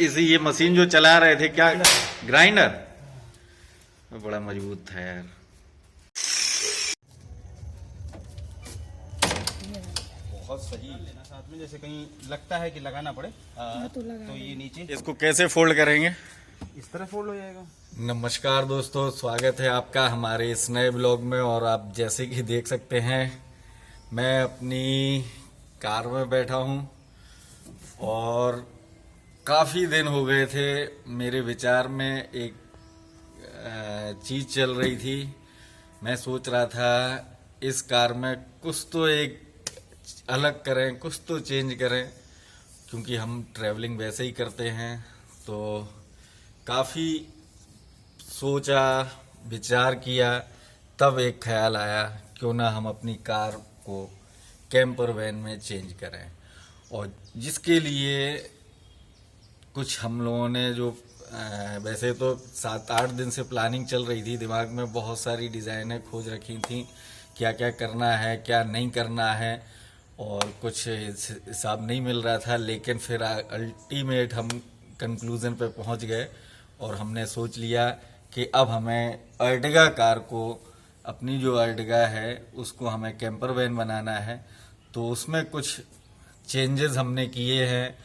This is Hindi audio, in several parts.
इसी ये मशीन जो चला रहे थे क्या, ग्राइंडर बड़ा मजबूत था यार। बहुत सही लेना साथ में, जैसे कहीं लगता है कि लगाना पड़े तो ये नीचे इसको कैसे फोल्ड करेंगे? इस तरह फोल्ड हो जाएगा। नमस्कार दोस्तों, स्वागत है आपका हमारे इस नए ब्लॉग में। और आप जैसे कि देख सकते हैं मैं अपनी कार में बैठा हूं और काफ़ी दिन हो गए थे। मेरे विचार में एक चीज़ चल रही थी। मैं सोच रहा था इस कार में कुछ तो एक अलग करें, कुछ तो चेंज करें, क्योंकि हम ट्रैवलिंग वैसे ही करते हैं। तो काफ़ी सोचा, विचार किया, तब एक ख्याल आया क्यों ना हम अपनी कार को कैंपर वैन में चेंज करें। और जिसके लिए कुछ हम लोगों ने जो वैसे तो 7-8 दिन से प्लानिंग चल रही थी, दिमाग में बहुत सारी डिज़ाइनें खोज रखी थी, क्या क्या करना है क्या नहीं करना है, और कुछ हिसाब नहीं मिल रहा था। लेकिन फिर अल्टीमेट हम कंक्लूज़न पे पहुंच गए और हमने सोच लिया कि अब हमें अर्टिगा कार को, अपनी जो अर्टिगा है उसको हमें कैंपर वैन बनाना है। तो उसमें कुछ चेंजेस हमने किए हैं।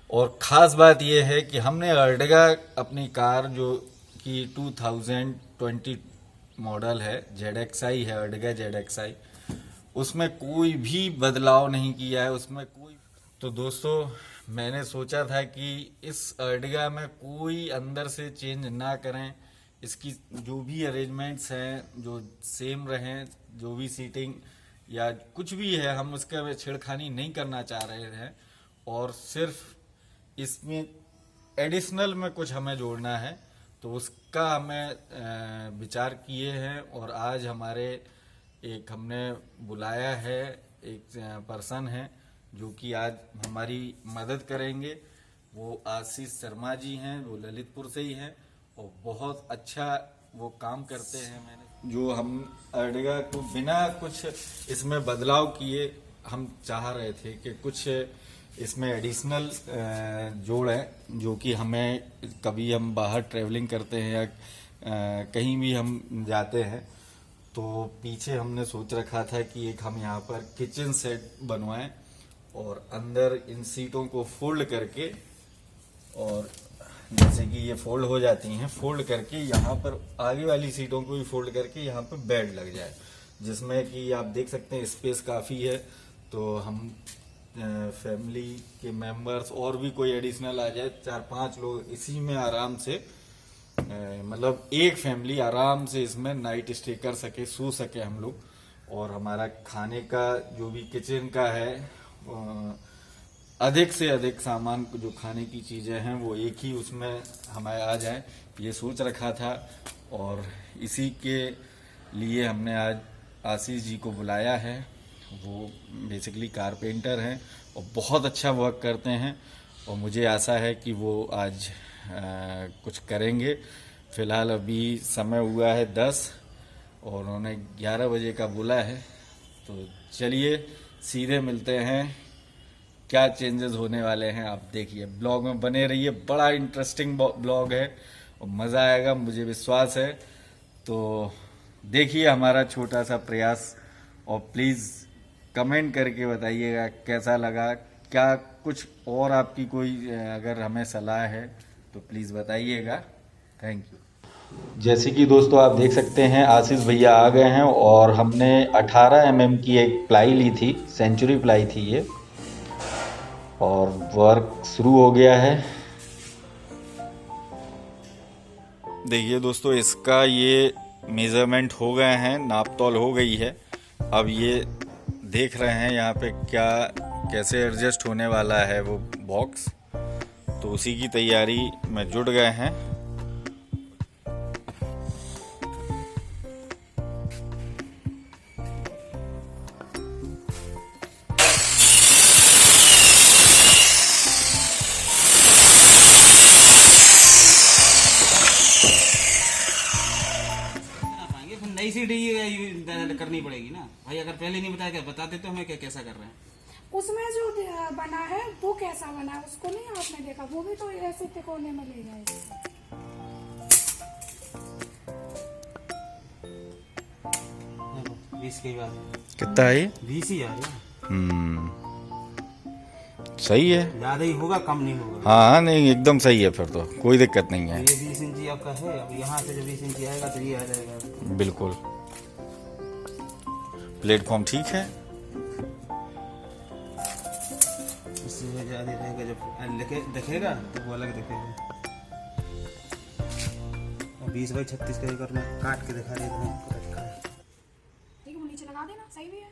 और ख़ास बात यह है कि हमने अर्टिगा अपनी कार जो कि 2020 मॉडल है, ZXi है, अर्टिगा ZXi, उसमें कोई भी बदलाव नहीं किया है उसमें कोई। तो दोस्तों मैंने सोचा था कि इस अर्टिगा में कोई अंदर से चेंज ना करें, इसकी जो भी अरेंजमेंट्स हैं जो सेम रहें, जो भी सीटिंग या कुछ भी है हम उसका छेड़खानी नहीं करना चाह रहे थे। और सिर्फ इसमें एडिशनल में कुछ हमें जोड़ना है, तो उसका हमें विचार किए हैं। और आज हमारे एक हमने बुलाया है, एक पर्सन है जो कि आज हमारी मदद करेंगे। वो आशीष शर्मा जी हैं, वो ललितपुर से ही हैं और बहुत अच्छा वो काम करते हैं। मैंने जो हम अर्टिगा को बिना कुछ इसमें बदलाव किए हम चाह रहे थे कि कुछ इसमें एडिशनल जोड़ है, जो कि हमें कभी हम बाहर ट्रैवलिंग करते हैं या कहीं भी हम जाते हैं तो पीछे हमने सोच रखा था कि एक हम यहाँ पर किचन सेट बनवाएं और अंदर इन सीटों को फोल्ड करके, और जैसे कि ये फोल्ड हो जाती हैं, फोल्ड करके यहाँ पर आगे वाली सीटों को भी फोल्ड करके यहाँ पर बेड लग जाए, जिसमें कि आप देख सकते हैं स्पेस काफ़ी है। तो हम फैमिली के मेंबर्स और भी कोई एडिशनल आ जाए, 4-5 लोग इसी में आराम से, मतलब एक फैमिली आराम से इसमें नाइट स्टे कर सके, सो सके हम लोग। और हमारा खाने का जो भी किचन का है, अधिक से अधिक सामान जो खाने की चीज़ें हैं वो एक ही उसमें हमें आ जाए, ये सोच रखा था। और इसी के लिए हमने आज आशीष जी को बुलाया है। वो बेसिकली कारपेंटर हैं और बहुत अच्छा वर्क करते हैं और मुझे आशा है कि वो आज कुछ करेंगे। फ़िलहाल अभी समय हुआ है 10 और उन्होंने 11 बजे का बोला है। तो चलिए सीधे मिलते हैं, क्या चेंजेस होने वाले हैं आप देखिए, ब्लॉग में बने रहिए। बड़ा इंटरेस्टिंग ब्लॉग है और मज़ा आएगा, मुझे विश्वास है। तो देखिए हमारा छोटा सा प्रयास और प्लीज़ कमेंट करके बताइएगा कैसा लगा। क्या कुछ और आपकी कोई अगर हमें सलाह है तो प्लीज़ बताइएगा। Thank you. जैसे कि दोस्तों आप देख सकते हैं आशीष भैया आ गए हैं और हमने 18 mm की एक प्लाई ली थी, सेंचुरी प्लाई थी ये, और वर्क शुरू हो गया है। देखिए दोस्तों इसका ये मेज़रमेंट हो गए हैं, नाप तौल हो गई है। अब ये देख रहे हैं यहाँ पे क्या कैसे एडजस्ट होने वाला है वो बॉक्स, तो उसी की तैयारी में जुट गए हैं। नई सीट करनी पड़ेगी ना भाई, अगर पहले नहीं बताया क्या बताते तो हमें क्या कैसा कर रहे हैं। उसमें जो बना है वो कैसा बना है उसको नहीं आपने देखा, वो भी तो ऐसे तिकोने में ले गए इसको। देखो 20 की बात कितना है ये? 20 ही आ रही सही है। ज्यादा ही होगा, कम नहीं होगा। हाँ नहीं एकदम सही है, फिर तो कोई दिक्कत नहीं है। ये 20 इंची आपका है, अब यहाँ से जो 20 इंची आएगा तो ये आ जाएगा। बिल्कुल प्लेटफॉर्म ठीक है। इससे ज्यादा रहेगा, जब दिखेगा तो वो अलग दिखेगा। 20 बाई 36 का करना, काट के दिखा देता हूँ। ठीक है, वो नीचे लगा देना, सही भी है,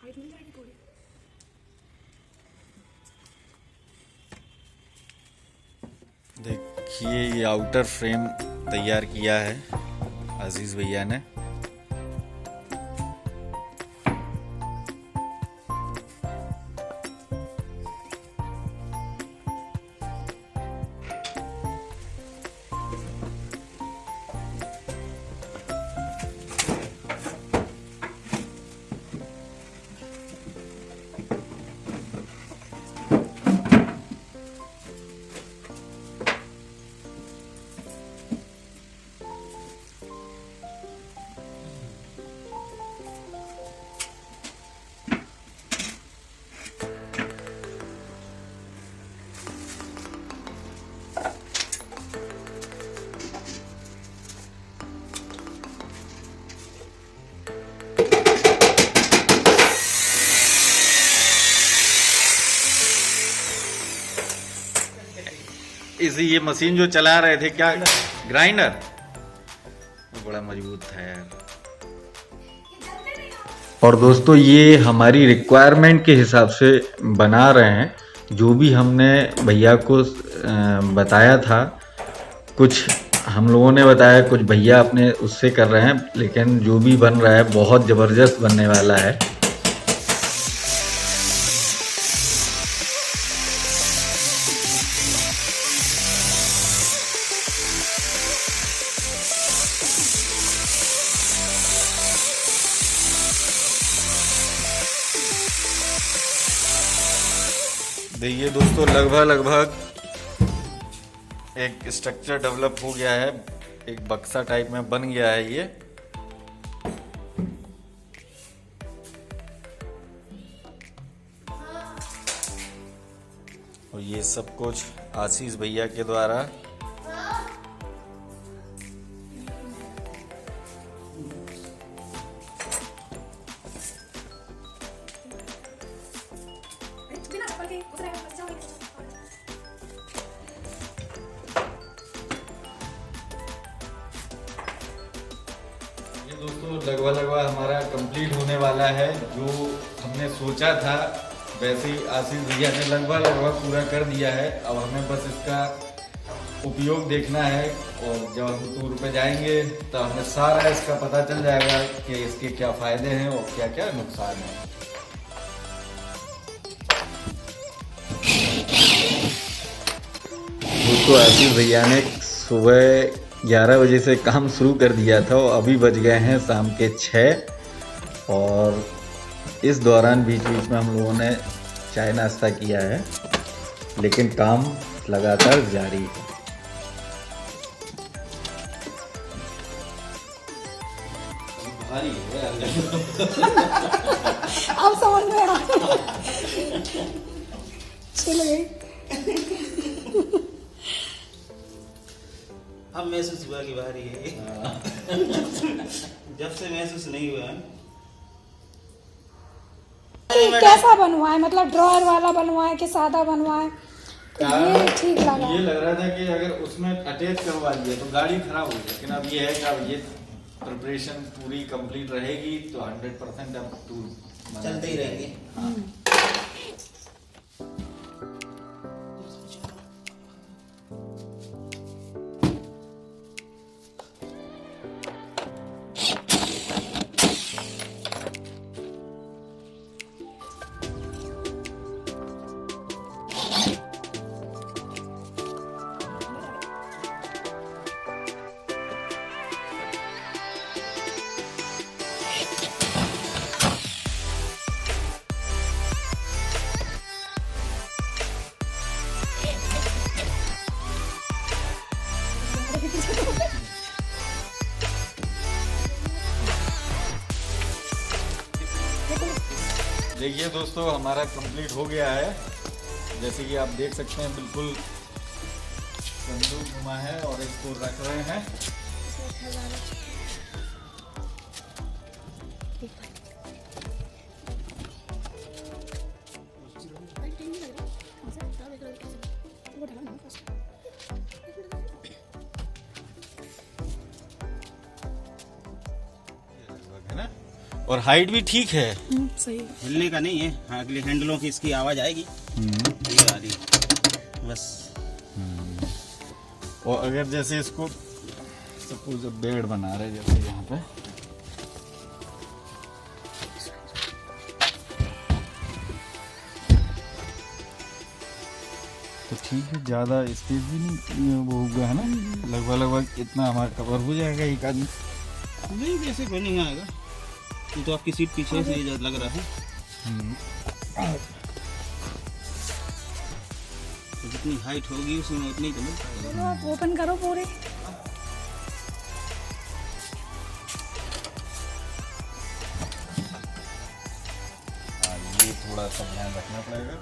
हाइट मिल जाएगी थोड़ी। देखिए ये आउटर फ्रेम तैयार किया है अजीज भैया ने। इसी ये मशीन जो चला रहे थे क्या, ग्राइंडर, वो बड़ा मजबूत था यार। और दोस्तों ये हमारी रिक्वायरमेंट के हिसाब से बना रहे हैं, जो भी हमने भैया को बताया था। कुछ हम लोगों ने बताया, कुछ भैया अपने उससे कर रहे हैं, लेकिन जो भी बन रहा है बहुत ज़बरदस्त बनने वाला है। देखिए दोस्तों लगभग एक स्ट्रक्चर डेवलप हो गया है, एक बक्सा टाइप में बन गया है ये। और ये सब कुछ आशीष भैया के द्वारा दोस्तों लगभग हमारा कंप्लीट होने वाला है। जो हमने सोचा था वैसे ही आशीष भैया ने लगभग पूरा कर दिया है। अब हमें बस इसका उपयोग देखना है, और जब हम टूर पे जाएंगे तो हमें सारा इसका पता चल जाएगा कि इसके क्या फायदे हैं और क्या क्या नुकसान है। दोस्तों आशीष भैया ने सुबह 11 बजे से काम शुरू कर दिया था, और अभी बज गए हैं शाम के 6। और इस दौरान बीच बीच में हम लोगों ने चाय नाश्ता किया है, लेकिन काम लगातार जारी है। अब समझ में आ चल गई। अब महसूस हुआ कि भारी है। जब से महसूस नहीं हुआ। कैसा बनवाए, मतलब ड्रॉयर वाला बनवाए कि सादा बनवाए? ये ठीक लगा। ये लग रहा था कि अगर उसमें अटैच करवा दिया तो गाड़ी खराब हो, लेकिन अब ये है कि अब ये प्रिपरेशन पूरी कंप्लीट रहेगी तो 100% अब टूर चलते ही रहेंगे। हाँ। देखिए दोस्तों, हमारा कंप्लीट हो गया है। जैसे कि आप देख सकते हैं, बिल्कुल संदूक नुमा है और इसको रख रहे हैं। है ना, और हाइट भी ठीक है। सही है। हिलने का नहीं है। हाँ, अगले हैंडलों की इसकी आवाज आएगी। ये आ रही बस। और अगर जैसे इसको सपोज बेड बना रहे जैसे यहाँ पे, तो ठीक है, ज़्यादा स्पेस भी नहीं वो होगा, है ना। लगभग इतना हमारा कवर हो जाएगा एक आदमी। नहीं, वैसे कोई नहीं आएगा। ये तो आपकी सीट पीछे से ही लग रहा है। तो जितनी हाइट होगी उसमें उतनी तो मिल पाएगा। चलो आप ओपन करो पूरे। ये थोड़ा सा ध्यान रखना पड़ेगा।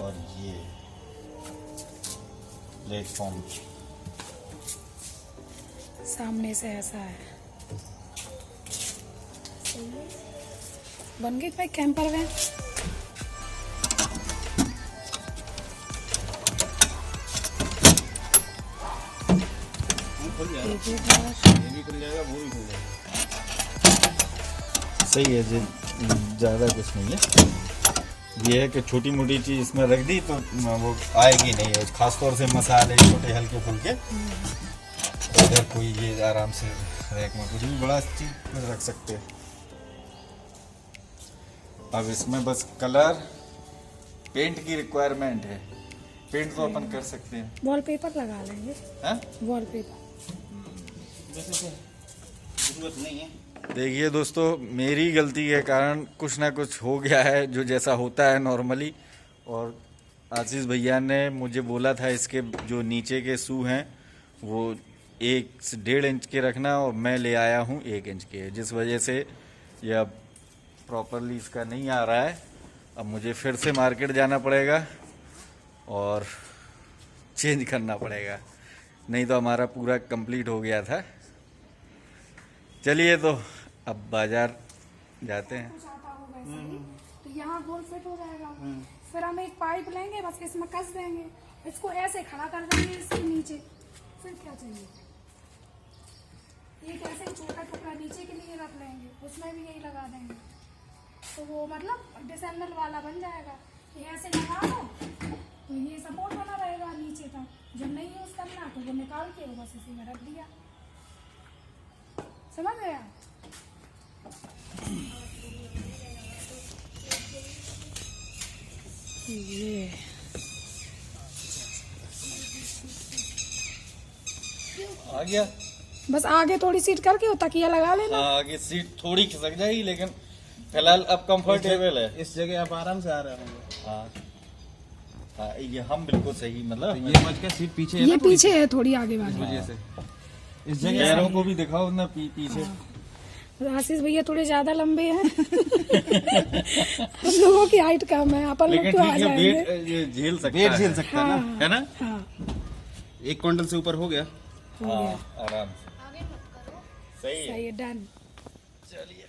और ये प्लेटफॉर्म सामने से ऐसा है। सही है। बन गई भाई कैंपर वैन। खुल जाएगा, ये भी खुल जाएगा, वो भी खुल जाएगा। सही है जी, ज़्यादा कुछ नहीं है। ये है कि छोटी मोटी चीज़ इसमें रख दी तो वो आएगी नहीं है। खासतौर से मसाले छोटे हल्के फुल्के, अगर कोई ये आराम से रैक में कुछ भी बड़ा चीज में रख सकते हैं। अब इसमें बस कलर पेंट की रिक्वायरमेंट है। पेंट तो अपन कर सकते हैं। वॉलपेपर लगा लेंगे। हाँ? वॉलपेपर वैसे तो जरूरत नहीं है। देखिए दोस्तों, मेरी गलती के कारण कुछ ना कुछ हो गया है, जो जैसा होता है नॉर्मली। और आशीष भैया ने मुझे बोला था इसके जो नीचे के शू हैं वो 1 से 1.5 इंच के रखना, और मैं ले आया हूँ 1 इंच के, जिस वजह से यह प्रॉपरली इसका नहीं आ रहा है। अब मुझे फिर से मार्केट जाना पड़ेगा और चेंज करना पड़ेगा, नहीं तो हमारा पूरा कंप्लीट हो गया था। चलिए तो अब बाजार जाते हैं। तो यहाँ गोल फिट हो जाएगा। फिर हम एक पाइप लेंगे, बस इसमें कस देंगे, इसको ऐसे खड़ा कर देंगे इसके नीचे। फिर क्या चाहिए, एक ऐसे छोटा टुकड़ा नीचे के लिए रख लेंगे, उसमें भी यही लगा देंगे, तो वो मतलब डिसेंबल वाला बन जाएगा। ये ऐसे लगा दो तो ये सपोर्ट बना रहेगा नीचे तक। जब नहीं यूज करना तो वो निकाल के वो बस इसी में रख दिया। समझ गए आप? ये आ गया। बस आगे थोड़ी सीट करके वो तकिया लगा लेना। हाँ, आगे सीट थोड़ी खिसक जाएगी, लेकिन फिलहाल अब कंफर्टेबल है। इस जगह आप आराम से आ रहे होंगे। हाँ हाँ, ये हम बिल्कुल सही, मतलब ये समझ के सीट पीछे है ये ना, थोड़ी पीछे है थोड़ी आगे इस वाली। वजह से इस जगह पैरों को भी दिखाओ ना पीछे। आशीष भैया थोड़े ज्यादा लंबे हैं। हम लोगों की हाइट कम है, अपन लोग लेकिन तो आ ठीक है, जाएंगे। वेट ये झेल सकता वेट है। झेल सकता है ना। है ना। हाँ 1 क्विंटल से ऊपर हो गया। हाँ, आराम से। सही है। सही है, डन। चलिए।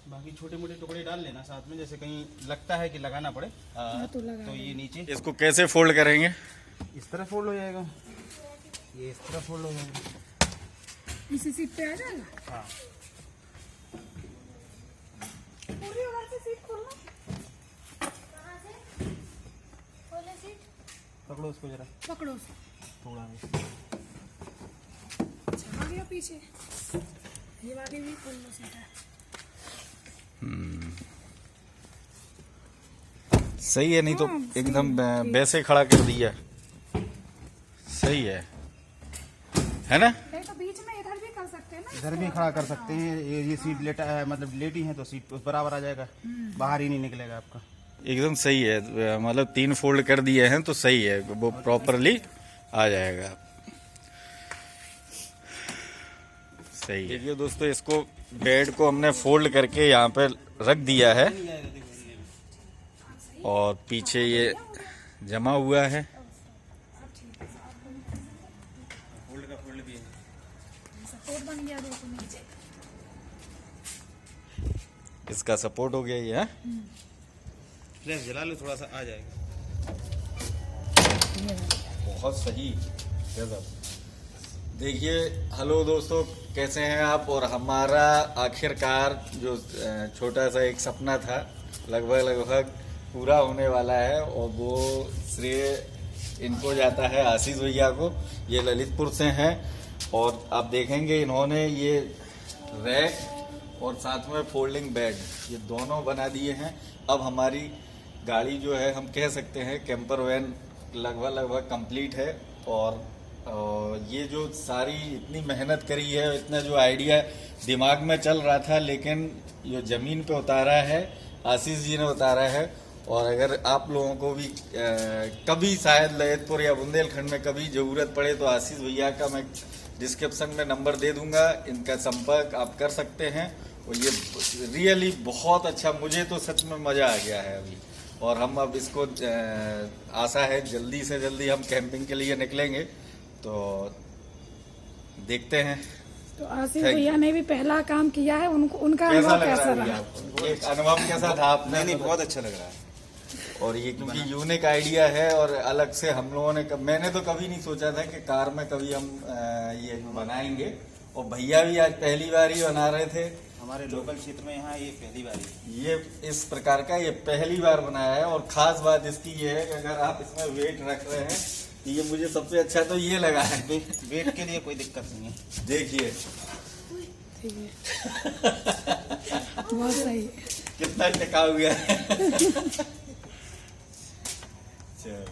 बाकी छोटे मोटे टुकड़े डाल लेना साथ में, जैसे कहीं लगता है कि लगाना पड़े हाँ, तो लगा तो देंगे। ये नीचे इसको कैसे फोल्ड करेंगे? इस तरह फोल्ड हो जाएगा, ये इस तरह फोल्ड हो जाएगा। इसी सीट पे आ जाएगा। हाँ, पूरी उधर से सीट खोलना। पकड़ो उसको जरा पकड़ो उसे। थोड़ा। अच्छा, आ गया पीछे। ये वाली भी खोल लो सीधा। सही है, नहीं तो एकदम वैसे खड़ा कर दिया। सही है ना। नहीं तो बीच में इधर भी कर सकते हैं ना। इधर भी खड़ा कर सकते हैं। ये सीट लेटा है, मतलब लेटी है तो सीट उस बराबर आ जाएगा, बाहर ही नहीं निकलेगा आपका। एकदम सही है, मतलब 3 फोल्ड कर दिए हैं तो सही है, वो प्रॉपरली आ जाएगा। सही है। देखिए दोस्तों, इसको बेड को हमने फोल्ड करके यहाँ पे रख दिया है। और पीछे ये जमा हुआ है। फोल्ड का फोल्ड भी है। सपोर्ट बन गया देखो नीचे। इसका सपोर्ट हो गया ये, हाँ? फ्लैश जला लो थोड़ा सा आ जाएगा। बहुत सही, गजब। देखिए, हेलो दोस्तों, कैसे हैं आप? और हमारा आखिरकार जो छोटा सा एक सपना था लगभग पूरा होने वाला है, और वो श्रेय इनको जाता है, आशीष भैया को। ये ललितपुर से हैं, और आप देखेंगे इन्होंने ये रैक और साथ में फोल्डिंग बेड ये दोनों बना दिए हैं। अब हमारी गाड़ी जो है, हम कह सकते हैं कैंपर वैन लगभग कंप्लीट है। और ये जो सारी इतनी मेहनत करी है, इतना जो आइडिया दिमाग में चल रहा था, लेकिन ये जमीन पे उतारा है आशीष जी ने उतारा है। और अगर आप लोगों को भी कभी शायद ललितपुर या बुंदेलखंड में कभी जरूरत पड़े तो आशीष भैया का मैं डिस्क्रिप्शन में नंबर दे दूंगा, इनका संपर्क आप कर सकते हैं। और ये रियली बहुत अच्छा, मुझे तो सच में मज़ा आ गया है अभी। और हम अब इसको आशा है जल्दी से जल्दी हम कैंपिंग के लिए निकलेंगे, तो देखते हैं। तो आशीष भैया ने भी पहला काम किया है, उनका अनुभव कैसा रहा? एक अनुभव कैसा था आपने? नहीं, बहुत अच्छा लग रहा है। और ये क्योंकि यूनिक आइडिया है और अलग से हम लोगों ने मैंने तो कभी नहीं सोचा था कि कार में कभी हम ये बनाएंगे। और भैया भी आज पहली बार ही बना रहे थे हमारे लोकल क्षेत्र में यहाँ ये पहली बार है। ये इस प्रकार का ये पहली बार बनाया है। और खास बात इसकी ये है कि अगर आप इसमें वेट रख रहे हैं, ये मुझे सबसे अच्छा तो ये लगा है। वेट के लिए कोई दिक्कत नहीं है। देखिए ठीक है, बहुत सही। कितना टिकाऊ है। चलो।